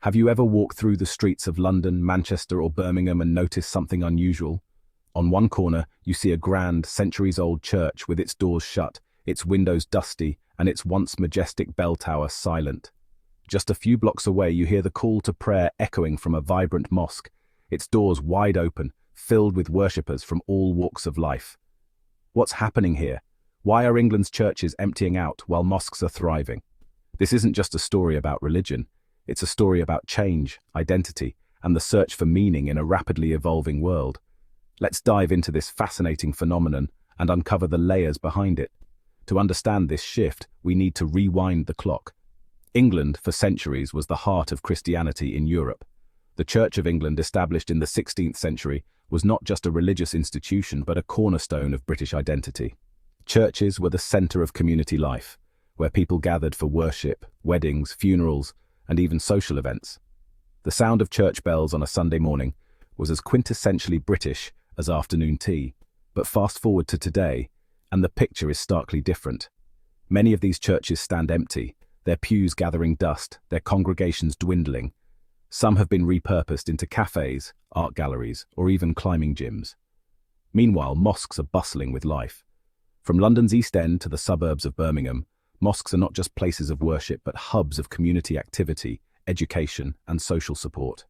Have you ever walked through the streets of London, Manchester, or Birmingham and noticed something unusual? On one corner, you see a grand, centuries-old church with its doors shut, its windows dusty, and its once majestic bell tower silent. Just a few blocks away, you hear the call to prayer echoing from a vibrant mosque, its doors wide open, filled with worshippers from all walks of life. What's happening here? Why are England's churches emptying out while mosques are thriving? This isn't just a story about religion. It's a story about change, identity, and the search for meaning in a rapidly evolving world. Let's dive into this fascinating phenomenon and uncover the layers behind it. To understand this shift, we need to rewind the clock. England, for centuries, was the heart of Christianity in Europe. The Church of England, established in the 16th century, was not just a religious institution but a cornerstone of British identity. Churches were the centre of community life, where people gathered for worship, weddings, funerals, and even social events. The sound of church bells on a Sunday morning was as quintessentially British as afternoon tea. But fast forward to today, and the picture is starkly different. Many of these churches stand empty, their pews gathering dust, their congregations dwindling. Some have been repurposed into cafes, art galleries, or even climbing gyms. Meanwhile, mosques are bustling with life. From London's East End to the suburbs of Birmingham, mosques are not just places of worship but hubs of community activity, education, and social support.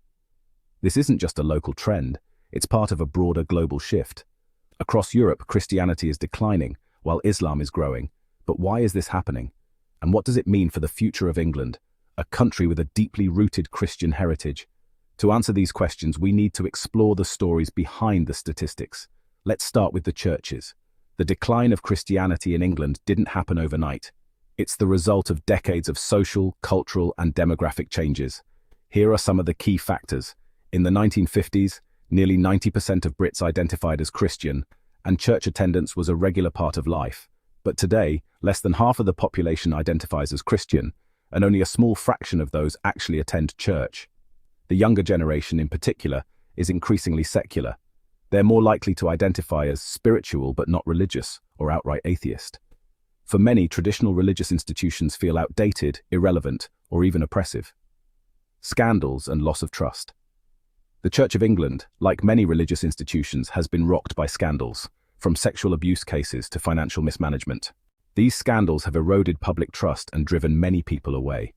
This isn't just a local trend, it's part of a broader global shift. Across Europe, Christianity is declining, while Islam is growing. But why is this happening? And what does it mean for the future of England, a country with a deeply rooted Christian heritage? To answer these questions, we need to explore the stories behind the statistics. Let's start with the churches. The decline of Christianity in England didn't happen overnight. It's the result of decades of social, cultural, and demographic changes. Here are some of the key factors. In the 1950s, nearly 90% of Brits identified as Christian, and church attendance was a regular part of life. But today, less than half of the population identifies as Christian, and only a small fraction of those actually attend church. The younger generation, in particular, is increasingly secular. They're more likely to identify as spiritual but not religious, or outright atheist. For many, traditional religious institutions feel outdated, irrelevant, or even oppressive. Scandals and loss of trust. The Church of England, like many religious institutions, has been rocked by scandals, from sexual abuse cases to financial mismanagement. These scandals have eroded public trust and driven many people away.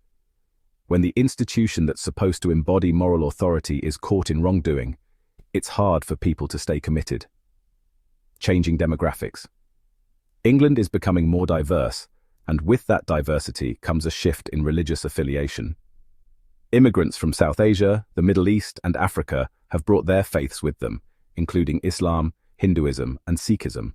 When the institution that's supposed to embody moral authority is caught in wrongdoing, it's hard for people to stay committed. Changing demographics. England is becoming more diverse, and with that diversity comes a shift in religious affiliation. Immigrants from South Asia, the Middle East, and Africa have brought their faiths with them, including Islam, Hinduism, and Sikhism.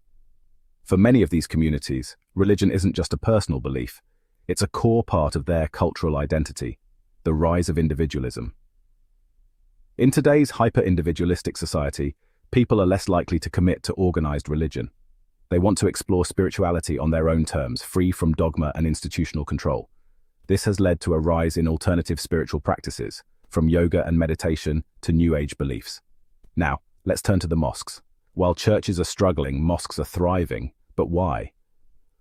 For many of these communities, religion isn't just a personal belief, it's a core part of their cultural identity, the rise of individualism. In today's hyper-individualistic society, people are less likely to commit to organized religion. They want to explore spirituality on their own terms, free from dogma and institutional control. This has led to a rise in alternative spiritual practices, from yoga and meditation to New Age beliefs. Now, let's turn to the mosques. While churches are struggling, mosques are thriving. But why?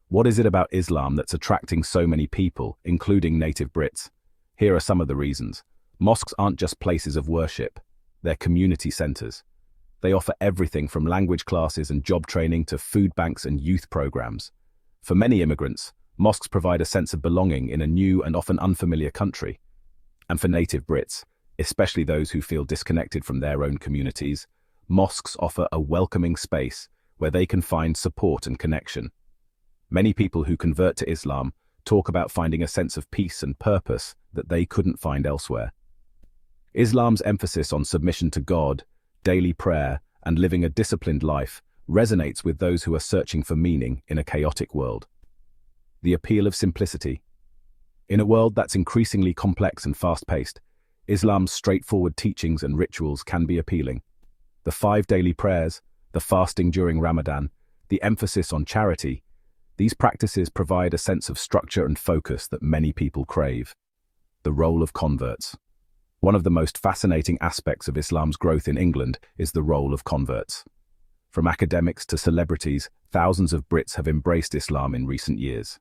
What is it about Islam that's attracting so many people, including native Brits? Here are some of the reasons. Mosques aren't just places of worship, they're community centers. They offer everything from language classes and job training to food banks and youth programs. For many immigrants, mosques provide a sense of belonging in a new and often unfamiliar country. And for native Brits, especially those who feel disconnected from their own communities, mosques offer a welcoming space where they can find support and connection. Many people who convert to Islam talk about finding a sense of peace and purpose that they couldn't find elsewhere. Islam's emphasis on submission to God, daily prayer, and living a disciplined life resonates with those who are searching for meaning in a chaotic world. The appeal of simplicity. In a world that's increasingly complex and fast-paced, Islam's straightforward teachings and rituals can be appealing. The 5 daily prayers, the fasting during Ramadan, the emphasis on charity, these practices provide a sense of structure and focus that many people crave. The role of converts. One of the most fascinating aspects of Islam's growth in England is the role of converts. From academics to celebrities, thousands of Brits have embraced Islam in recent years.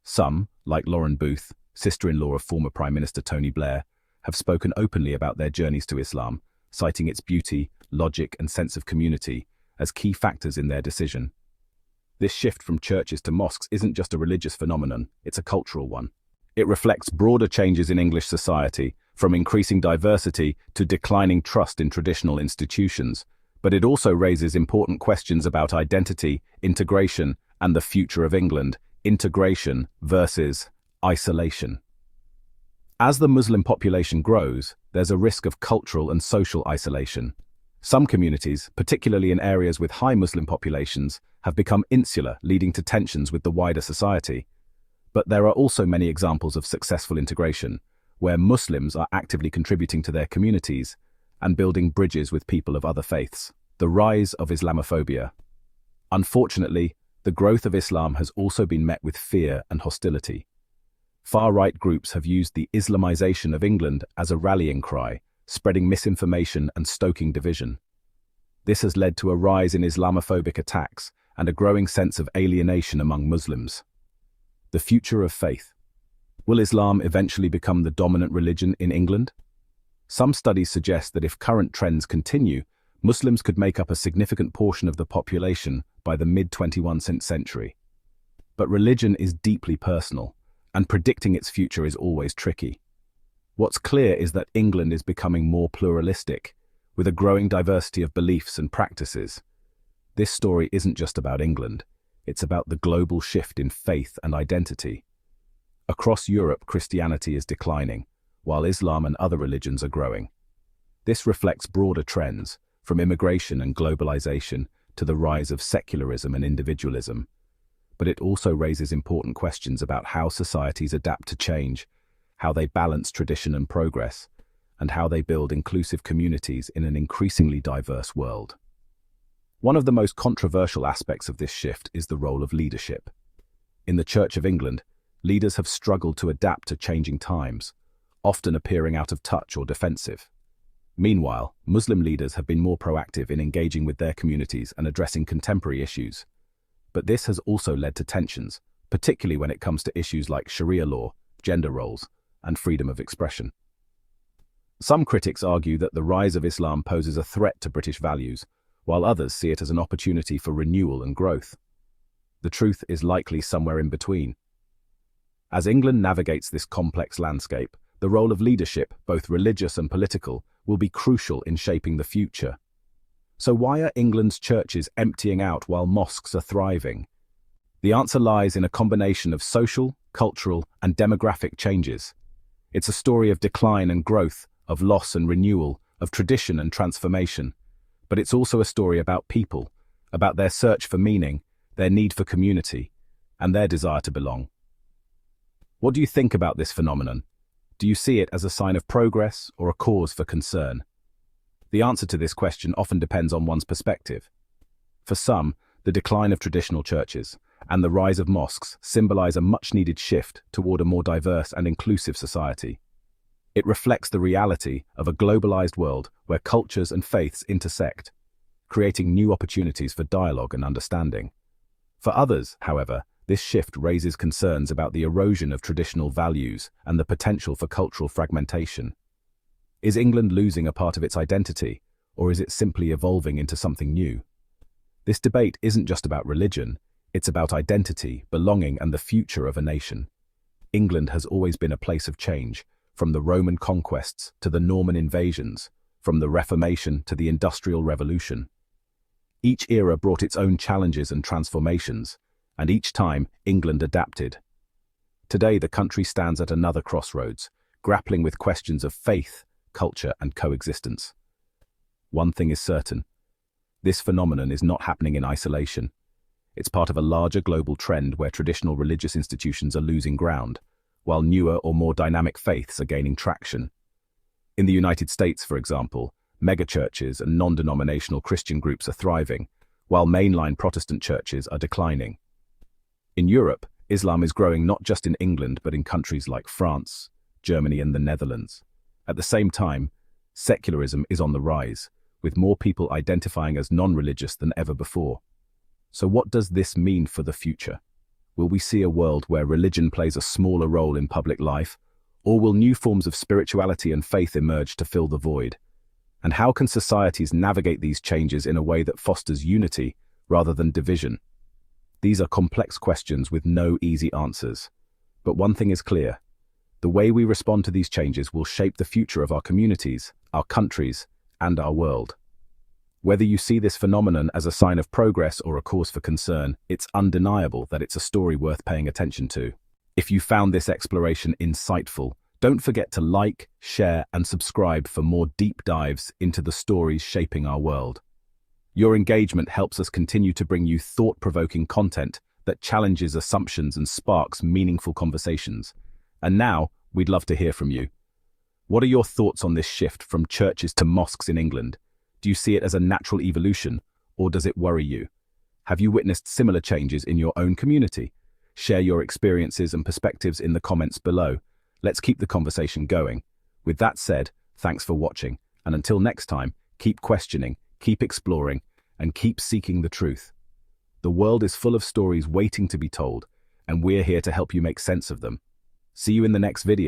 Some, like Lauren Booth, sister-in-law of former Prime Minister Tony Blair, have spoken openly about their journeys to Islam, citing its beauty, logic, and sense of community as key factors in their decision. This shift from churches to mosques isn't just a religious phenomenon, it's a cultural one. It reflects broader changes in English society, from increasing diversity to declining trust in traditional institutions, but it also raises important questions about identity, integration, and the future of England, integration versus isolation. As the Muslim population grows, there's a risk of cultural and social isolation. Some communities, particularly in areas with high Muslim populations, have become insular, leading to tensions with the wider society. But there are also many examples of successful integration, where Muslims are actively contributing to their communities and building bridges with people of other faiths. The rise of Islamophobia. Unfortunately, the growth of Islam has also been met with fear and hostility. Far-right groups have used the Islamization of England as a rallying cry, spreading misinformation and stoking division. This has led to a rise in Islamophobic attacks and a growing sense of alienation among Muslims. The future of faith. Will Islam eventually become the dominant religion in England? Some studies suggest that if current trends continue, Muslims could make up a significant portion of the population by the mid-21st century. But religion is deeply personal, and predicting its future is always tricky. What's clear is that England is becoming more pluralistic, with a growing diversity of beliefs and practices. This story isn't just about England, it's about the global shift in faith and identity. Across Europe, Christianity is declining, while Islam and other religions are growing. This reflects broader trends, from immigration and globalization to the rise of secularism and individualism. But it also raises important questions about how societies adapt to change, how they balance tradition and progress, and how they build inclusive communities in an increasingly diverse world. One of the most controversial aspects of this shift is the role of leadership. In the Church of England, leaders have struggled to adapt to changing times, often appearing out of touch or defensive. Meanwhile, Muslim leaders have been more proactive in engaging with their communities and addressing contemporary issues. But this has also led to tensions, particularly when it comes to issues like Sharia law, gender roles, and freedom of expression. Some critics argue that the rise of Islam poses a threat to British values, while others see it as an opportunity for renewal and growth. The truth is likely somewhere in between. As England navigates this complex landscape, the role of leadership, both religious and political, will be crucial in shaping the future. So why are England's churches emptying out while mosques are thriving? The answer lies in a combination of social, cultural, and demographic changes. It's a story of decline and growth, of loss and renewal, of tradition and transformation. But it's also a story about people, about their search for meaning, their need for community, and their desire to belong. What do you think about this phenomenon? Do you see it as a sign of progress or a cause for concern? The answer to this question often depends on one's perspective. For some, the decline of traditional churches and the rise of mosques symbolize a much-needed shift toward a more diverse and inclusive society. It reflects the reality of a globalized world where cultures and faiths intersect, creating new opportunities for dialogue and understanding. For others, however, this shift raises concerns about the erosion of traditional values and the potential for cultural fragmentation. Is England losing a part of its identity, or is it simply evolving into something new? This debate isn't just about religion, it's about identity, belonging, and the future of a nation. England has always been a place of change, from the Roman conquests to the Norman invasions, from the Reformation to the Industrial Revolution. Each era brought its own challenges and transformations, and each time England adapted. Today the country stands at another crossroads, grappling with questions of faith, culture, and coexistence. One thing is certain: this phenomenon is not happening in isolation. It's part of a larger global trend where traditional religious institutions are losing ground, while newer or more dynamic faiths are gaining traction. In the United States, for example, megachurches and non-denominational Christian groups are thriving, while mainline Protestant churches are declining. In Europe, Islam is growing not just in England but in countries like France, Germany, and the Netherlands. At the same time, secularism is on the rise, with more people identifying as non-religious than ever before. So what does this mean for the future? Will we see a world where religion plays a smaller role in public life, Or will new forms of spirituality and faith emerge to fill the void? And how can societies navigate these changes in a way that fosters unity rather than division? These are complex questions with no easy answers. But one thing is clear: the way we respond to these changes will shape the future of our communities, our countries, and our world. Whether you see this phenomenon as a sign of progress or a cause for concern, it's undeniable that it's a story worth paying attention to. If you found this exploration insightful, don't forget to like, share, and subscribe for more deep dives into the stories shaping our world. Your engagement helps us continue to bring you thought-provoking content that challenges assumptions and sparks meaningful conversations. And now, we'd love to hear from you. What are your thoughts on this shift from churches to mosques in England? Do you see it as a natural evolution, or does it worry you? Have you witnessed similar changes in your own community? Share your experiences and perspectives in the comments below. Let's keep the conversation going. With that said, thanks for watching, and until next time, keep questioning, keep exploring, and keep seeking the truth. The world is full of stories waiting to be told, and we're here to help you make sense of them. See you in the next video.